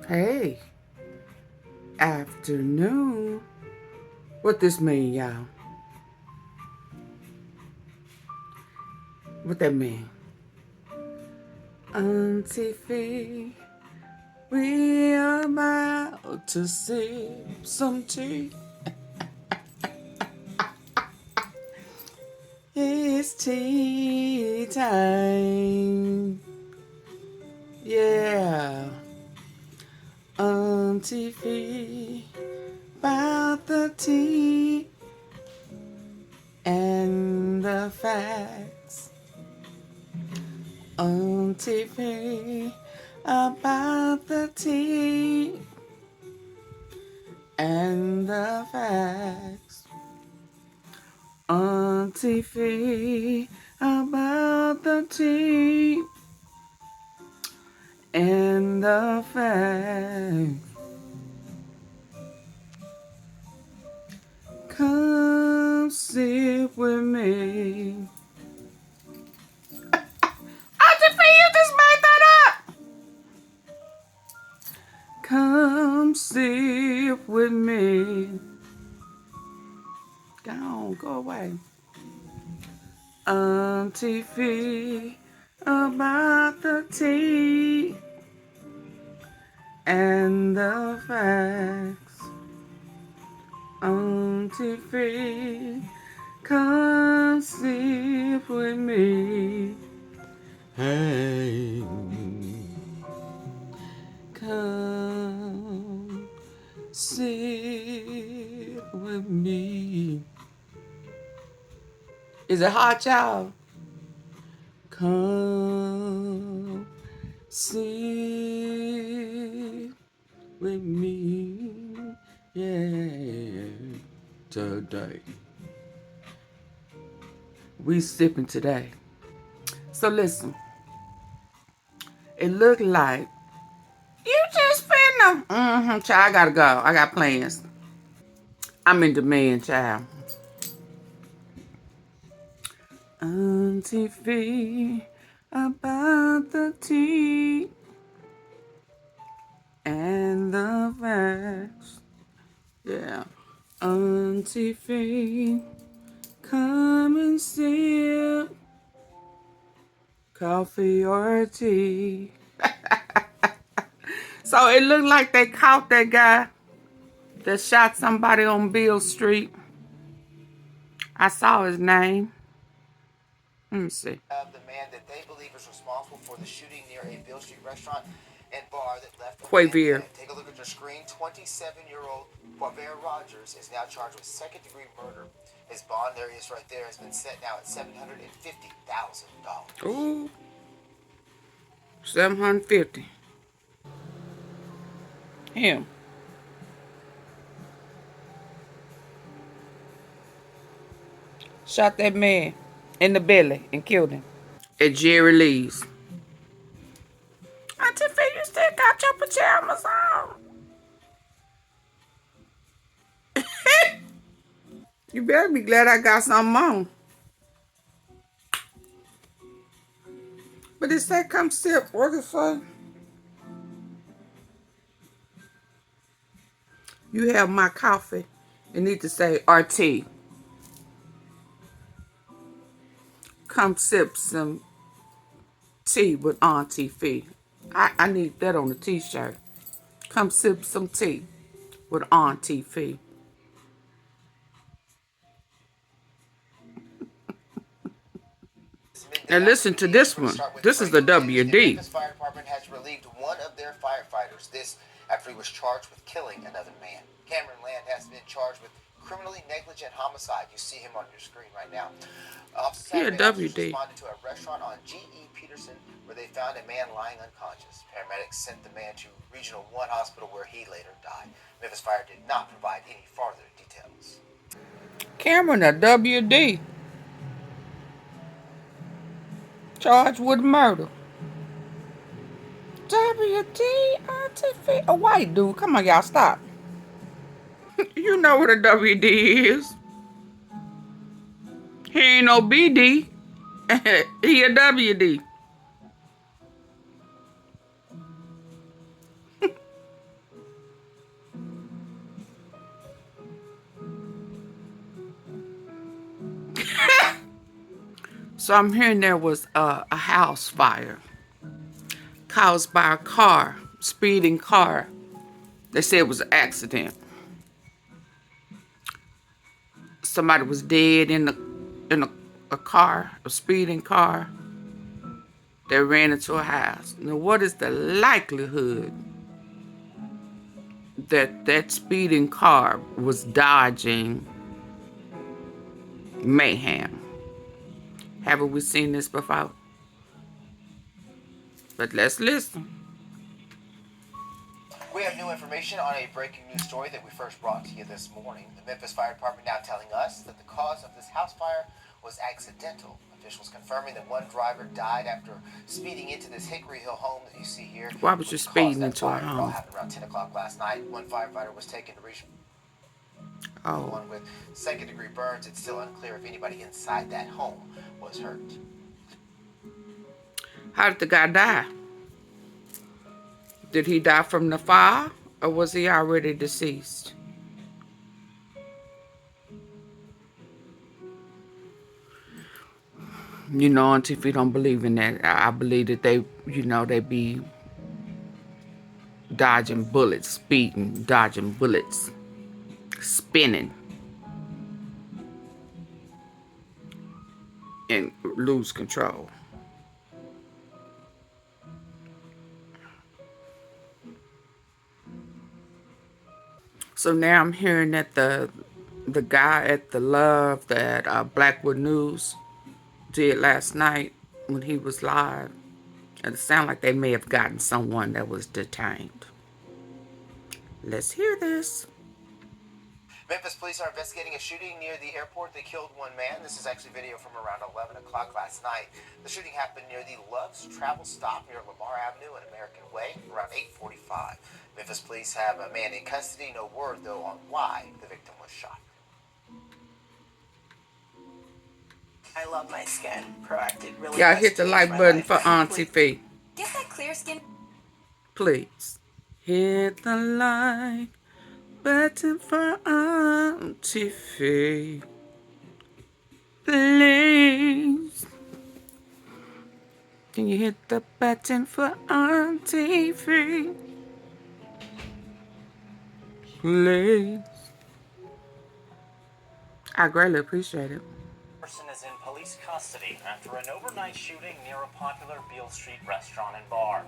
Hey, afternoon. What this mean, y'all? What that mean? Auntie Fee, we are about to sip some tea. It's tea time. Yeah. Auntie Fee, about the tea and the facts. Auntie Fee, about the tea and the facts. Auntie Fee, about the tea and the facts. Come sit with me. Auntie Fee, you just made that up. Come sit with me. Go away. Auntie Fee, about the tea and the facts. Auntie Fee, come sit with me. Hey, come sit with me. Is it hot, y'all? Come sit with me, yeah, today. We sipping today. So listen, it look like you just finna. Child, I gotta go. I got plans. I'm in demand, child. Auntie Fee, about the tea and the facts. Yeah. Auntie Fee, come and sip coffee or tea. So it looked like they caught that guy that shot somebody on Beale Street. I saw his name. Let me see. The man that they believe is responsible for the shooting near a Beale Street restaurant and bar that left. Take a look at your screen. 27-year-old Poivre Rogers is now charged with second-degree murder. His bond, there he is right there, has been set now at $750,000. Ooh, 750. Him. Shot that man in the belly and killed him. At Jerry Lee's. Auntie Fee, you still got your pajamas on. You better be glad I got something on. But it said come sip. What the fuck? You have my coffee. It need to say RT. Come sip some tea with Auntie Fee. I need that on the t-shirt. Come sip some tea with Auntie Fee. And listen to this one. This is the WD. The Memphis Fire Department has relieved one of their firefighters. This after he was charged with killing another man. Cameron Land has been charged with criminally negligent homicide. You see him on your screen right now. Yeah, WD. Responded to a restaurant on G.E. Peterson where they found a man lying unconscious. Paramedics sent the man to Regional 1 Hospital where he later died. Memphis Fire did not provide any further details. Cameron, a WD. Charged with murder. WD, Auntie Fee. A white dude. Come on, y'all, stop. You know what a WD is. He ain't no BD. He a WD. So I'm hearing there was a house fire caused by a car, speeding car. They said it was an accident. Somebody was dead in a car, a speeding car. They ran into a house. Now, what is the likelihood that that speeding car was dodging mayhem? Haven't we seen this before? But let's listen. We have new information on a breaking news story that we first brought to you this morning. The Memphis Fire Department now telling us that the cause of this house fire was accidental. Officials confirming that one driver died after speeding into this Hickory Hill home that you see here. Why was you speeding into a home? It all happened around 10 o'clock last night. One firefighter was taken to regional. One with second-degree burns. It's still unclear if anybody inside that home was hurt. How did the guy die? Did he die from the fire, or was he already deceased? You know, Auntie Fee don't believe in that. I believe that they, you know, they be dodging bullets, speeding, dodging bullets, spinning, and lose control. So now I'm hearing that the guy at the Love that Blackwood News did last night when he was live, and it sounded like they may have gotten someone that was detained. Let's hear this. Memphis police are investigating a shooting near the airport that killed one man. This is actually video from around 11 o'clock last night. The shooting happened near the Love's Travel Stop near Lamar Avenue and American Way around 8:45. Memphis police have a man in custody. No word, though, on why the victim was shot. I love my skin. Proactive really. Y'all hit the like button for Auntie Fee. Get that clear skin. Please. Hit the like button for Auntie Fee. Please. Can you hit the button for Auntie Fee? Please. I greatly appreciate it. Person is in police custody after an overnight shooting near a popular Beale Street restaurant and bar.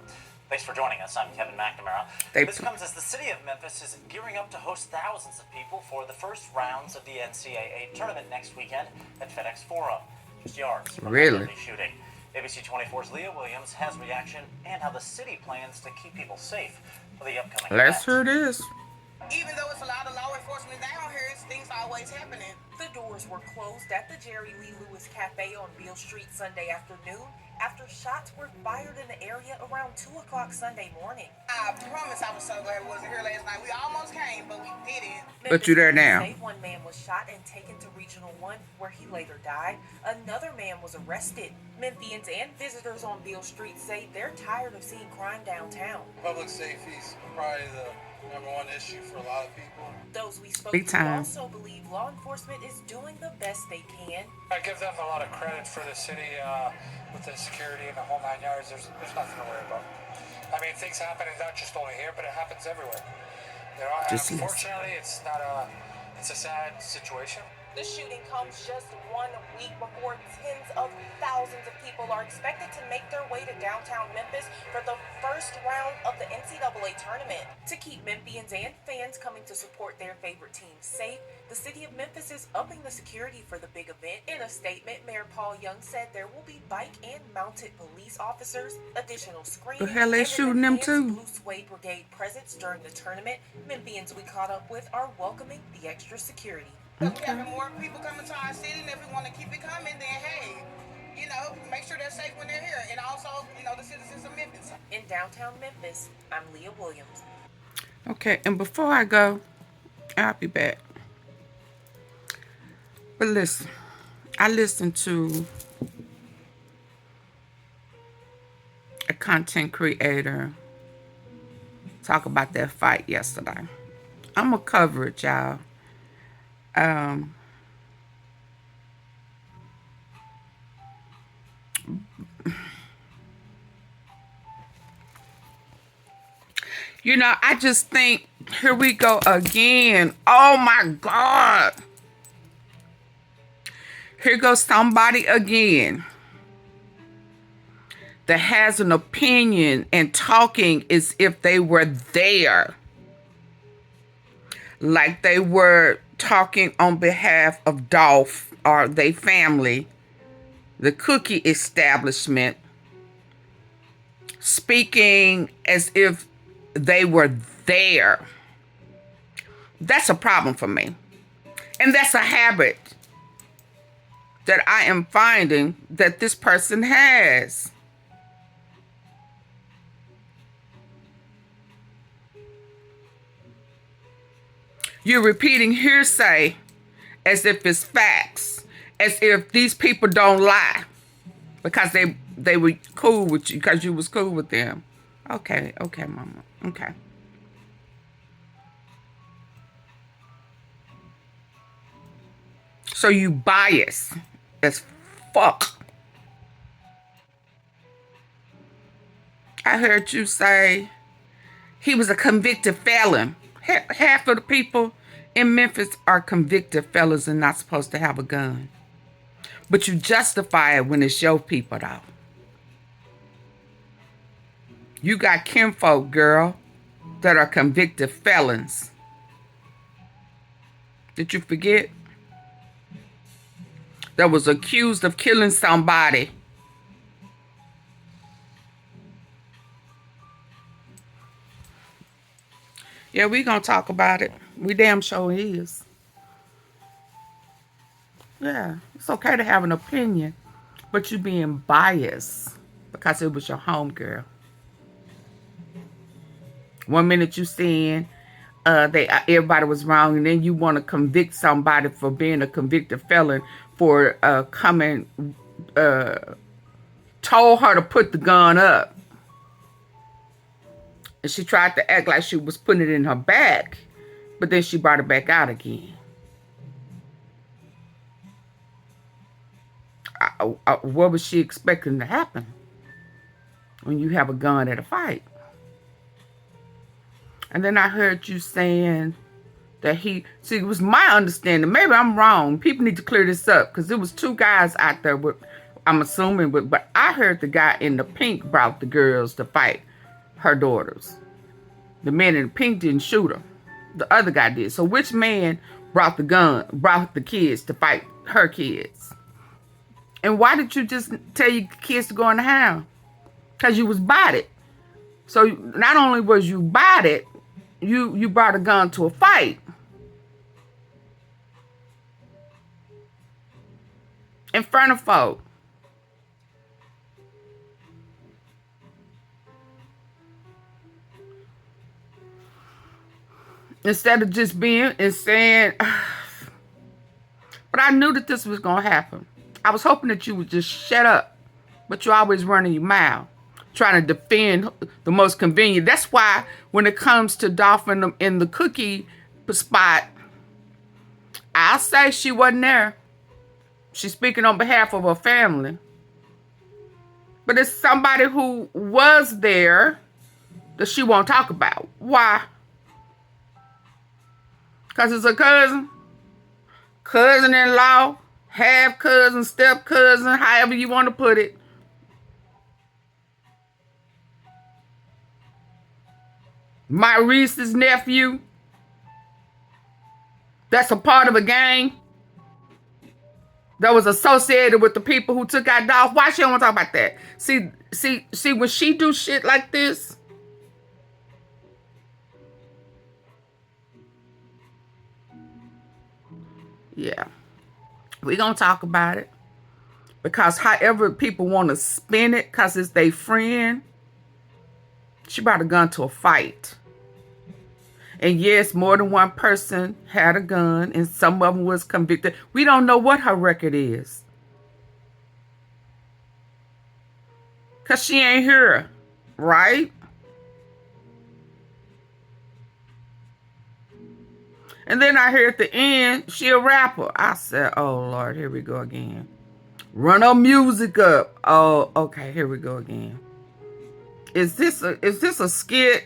Thanks for joining us. I'm Kevin McNamara. This comes as the city of Memphis is gearing up to host thousands of people for the first rounds of the NCAA tournament next weekend at FedEx Forum, just yards from the shooting. ABC 24's Leah Williams has reaction and how the city plans to keep people safe for the upcoming event. Let's hear this. Even though it's a lot of law enforcement down here, things always happening. The doors were closed at the Jerry Lee Lewis Cafe on Beale Street Sunday afternoon after shots were fired in the area around 2 o'clock Sunday morning. I promise I was so glad we wasn't here last night. We almost came, but we didn't. But you're there now. One man was shot and taken to Regional 1, where he later died. Another man was arrested. Memphians and visitors on Beale Street say they're tired of seeing crime downtown. Public safety is probably the #1 issue for a lot of people. Those we spoke to also believe law enforcement is doing the best they can. I give them a lot of credit for the city with the security and the whole 9 yards. There's nothing to worry about. I mean, things happen, and not just only here, but it happens everywhere. You know, unfortunately, it's a sad situation. The shooting comes just 1 week before tens of thousands of people are expected to make their way to downtown Memphis for the first round of the NCAA tournament. To keep Memphians and fans coming to support their favorite teams safe, the city of Memphis is upping the security for the big event. In a statement, Mayor Paul Young said there will be bike and mounted police officers, additional screening, the hell they shooting them too? Blue Suede Brigade presence during the tournament. Memphians we caught up with are welcoming the extra security. We're having more people coming to our city, and if we want to keep it coming, then hey, you know, make sure they're safe when they're here. And also, you know, the citizens of Memphis. In downtown Memphis, I'm Leah Williams. Okay, and before I go, I'll be back. But listen, I listened to a content creator talk about that fight yesterday. I'm going to cover it, y'all. You know, I just think, here we go again. Oh my God. Here goes somebody again that has an opinion and talking as if they were there. Like they were talking on behalf of Dolph or their family, the cookie establishment, speaking as if they were there. That's a problem for me. And that's a habit that I am finding that this person has. You're repeating hearsay as if it's facts, as if these people don't lie because they were cool with you, because you was cool with them. Okay, mama, okay. So you bias as fuck. I heard you say he was a convicted felon. Half of the people in Memphis are convicted felons and not supposed to have a gun. But you justify it when it's your people, though. You got kinfolk, girl, that are convicted felons. Did you forget? That was accused of killing somebody. Yeah, we gonna talk about it. We damn sure is. Yeah, it's okay to have an opinion, but you being biased because it was your homegirl. One minute you saying everybody was wrong, and then you want to convict somebody for being a convicted felon for told her to put the gun up. And she tried to act like she was putting it in her back, but then she brought it back out again. What was she expecting to happen when you have a gun at a fight? And then I heard you saying that see, it was my understanding. Maybe I'm wrong. People need to clear this up because there was two guys out there with, I'm assuming, but I heard the guy in the pink brought the girls to fight her daughters. The man in the pink didn't shoot her. The other guy did. So which man brought the kids to fight her kids? And why did you just tell your kids to go in the house? Because you was bodied. So not only was you bodied, you brought a gun to a fight. In front of folk. Instead of just being and saying, but I knew that this was going to happen. I was hoping that you would just shut up, but you're always running your mouth, trying to defend the most convenient. That's why when it comes to Dolph in the cookie spot, I'll say she wasn't there. She's speaking on behalf of her family. But it's somebody who was there that she won't talk about. Why? Because it's a cousin, cousin-in-law, half-cousin, step-cousin, however you want to put it. Maurice's nephew, that's a part of a gang that was associated with the people who took out Dolph. Why she don't want to talk about that? See, when she do shit like this, yeah, we gonna talk about it. Because however people want to spin it, because it's their friend, she brought a gun to a fight. And yes, more than one person had a gun, and some of them was convicted. We don't know what her record is. Because she ain't here, right? And then I hear at the end, she a rapper. I said, oh, Lord, here we go again. Run her music up. Oh, okay, here we go again. Is this a skit?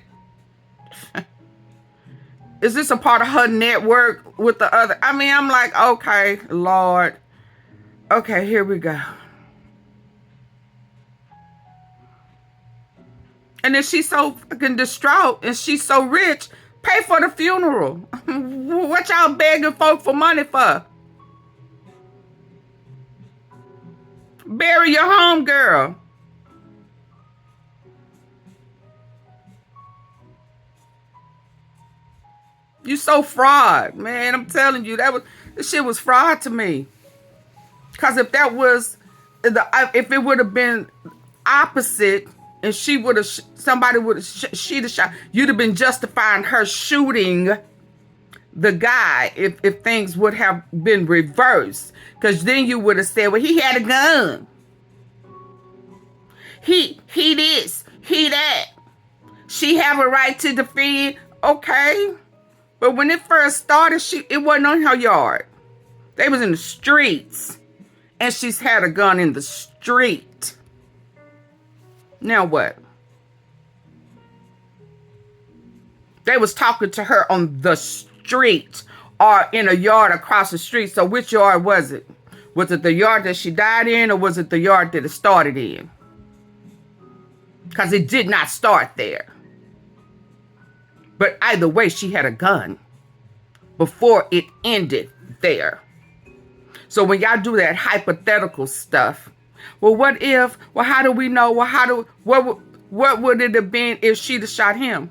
Is this a part of her network with the other? I mean, I'm like, okay, Lord. Okay, here we go. And then she's so fucking distraught and she's so rich, pay for the funeral. What y'all begging folk for money for? Bury your home girl. You so fraud, man. I'm telling you, this shit was fraud to me. Cause if that was if it would have been opposite, and she would have, somebody would have, she'd have shot, you'd have been justifying her shooting the guy if things would have been reversed. Because then you would have said, well, he had a gun. He this, he that. She have a right to defend. Okay. But when it first started, it wasn't on her yard. They was in the streets. And she's had a gun in the street. Now what? They was talking to her on the street or in a yard across the street. So which yard was it? Was it the yard that she died in, or was it the yard that it started in? Because it did not start there. But either way, she had a gun before it ended there. So when y'all do that hypothetical stuff, well, what if? Well, how do we know? Well, what would it have been if she'd have shot him?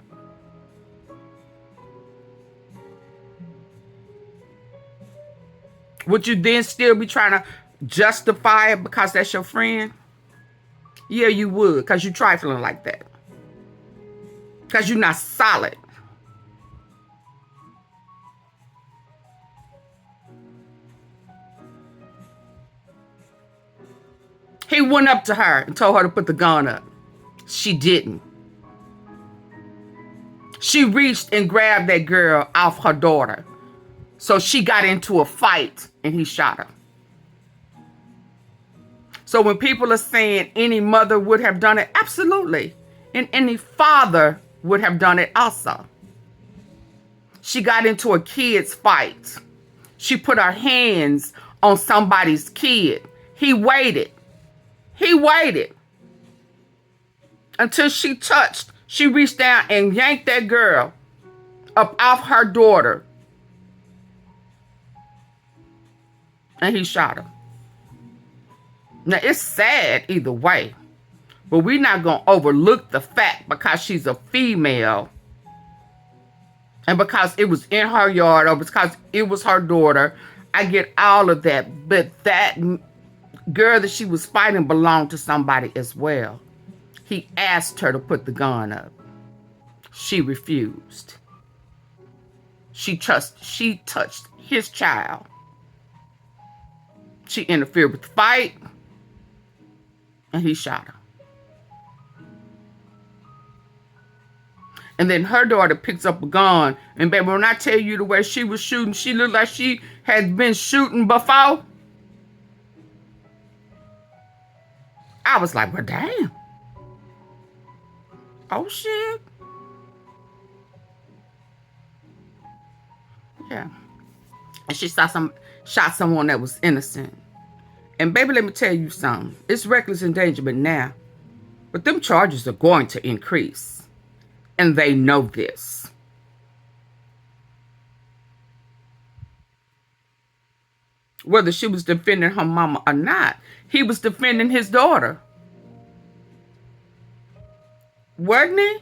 Would you then still be trying to justify it because that's your friend? Yeah, you would, because you're trifling like that. Because you're not solid. He went up to her and told her to put the gun up. She didn't. She reached and grabbed that girl off her daughter. So she got into a fight and he shot her. So when people are saying any mother would have done it, absolutely. And any father would have done it also. She got into a kid's fight. She put her hands on somebody's kid. He waited. He waited until she reached down and yanked that girl up off her daughter. And he shot her. Now, it's sad either way, but we're not going to overlook the fact because she's a female and because it was in her yard or because it was her daughter. I get all of that, but that girl that she was fighting belonged to somebody as well. He asked her to put the gun up. She refused. She touched his child. She interfered with the fight, and he shot her. And then her daughter picks up a gun, and baby, when I tell you the way she was shooting, she looked like she had been shooting before. I was like, well, damn. Oh, shit. Yeah. And she shot someone that was innocent. And baby, let me tell you something. It's reckless endangerment now. But them charges are going to increase. And they know this. Whether she was defending her mama or not, he was defending his daughter. Wasn't he?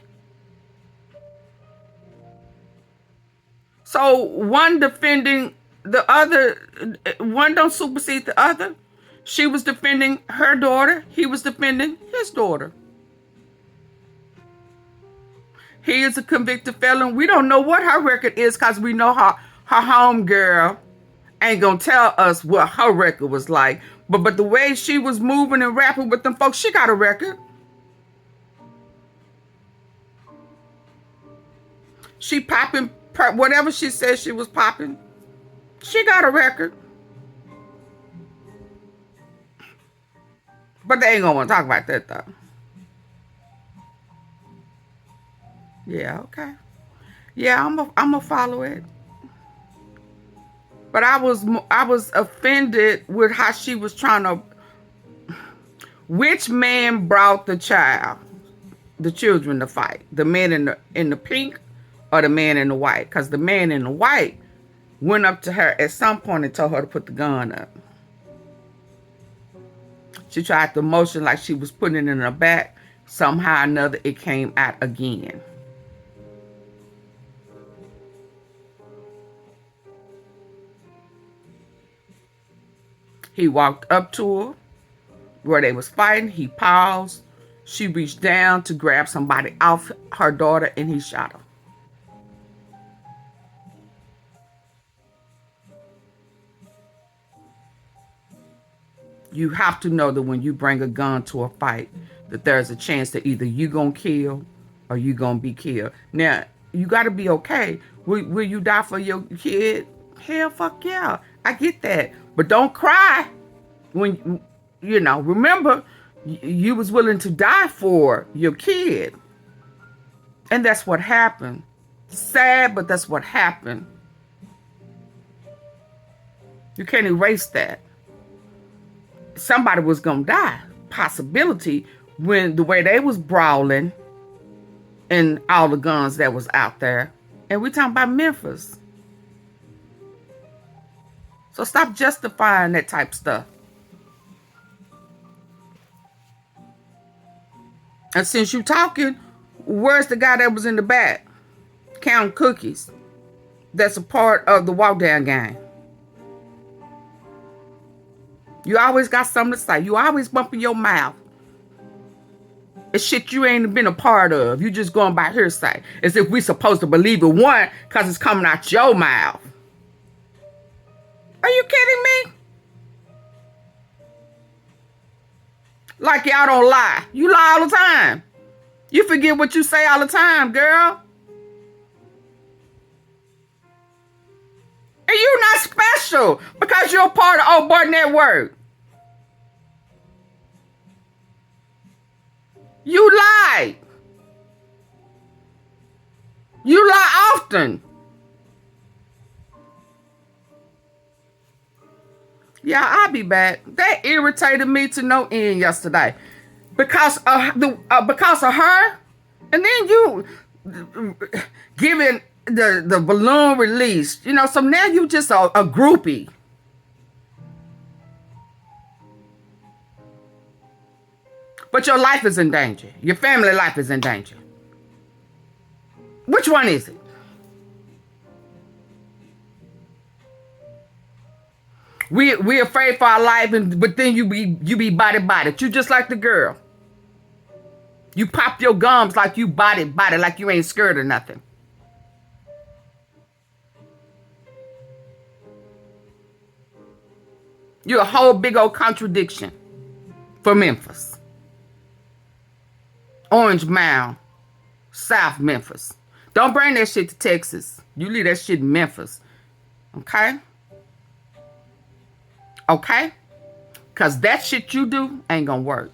So one defending the other, one don't supersede the other. She was defending her daughter. He was defending his daughter. He is a convicted felon. We don't know what her record is because we know her home girl ain't gonna tell us what her record was like. But the way she was moving and rapping with them folks, she got a record. She popping, whatever she said she was popping, she got a record. But they ain't gonna want to talk about that though. Yeah, okay. Yeah, I'm a follow it. But I was offended with how she was trying to. Which man brought the children to fight? The man in the pink or the man in the white? Because the man in the white went up to her at some point and told her to put the gun up. She tried to motion like she was putting it in her back. Somehow or another, it came out again. He walked up to her where they was fighting. He paused. She reached down to grab somebody off her daughter, and he shot her. You have to know that when you bring a gun to a fight, that there's a chance that either you gonna kill or you gonna be killed. Now, you gotta be okay. Will you die for your kid? Hell, fuck yeah. I get that. But don't cry when, you know, remember, you was willing to die for your kid. And that's what happened. Sad, but that's what happened. You can't erase that. Somebody was gonna die. Possibility when the way they was brawling and all the guns that was out there. And we talking about Memphis. So stop justifying that type of stuff. And since you talking, where's the guy that was in the back counting cookies? That's a part of the walk down gang. You always got something to say. You always bumping your mouth. It's shit you ain't been a part of. You just going by hearsay. As if we supposed to believe it, one, because it's coming out your mouth. Are you kidding me? Like y'all don't lie. You lie all the time. You forget what you say all the time, girl. And you're not special because you're a part of Old Boy Network. You lie. You lie often. Yeah, I'll be back. That irritated me to no end yesterday. Because of her. And then you giving the balloon release. You know, so now you just a groupie. But your life is in danger. Your family life is in danger. Which one is it? We afraid for our life, but then you be body. You just like the girl. You pop your gums like you body, like you ain't scared or nothing. You're a whole big old contradiction for Memphis. Orange Mound, South Memphis. Don't bring that shit to Texas. You leave that shit in Memphis. Okay? Okay? Because that shit you do ain't gonna work.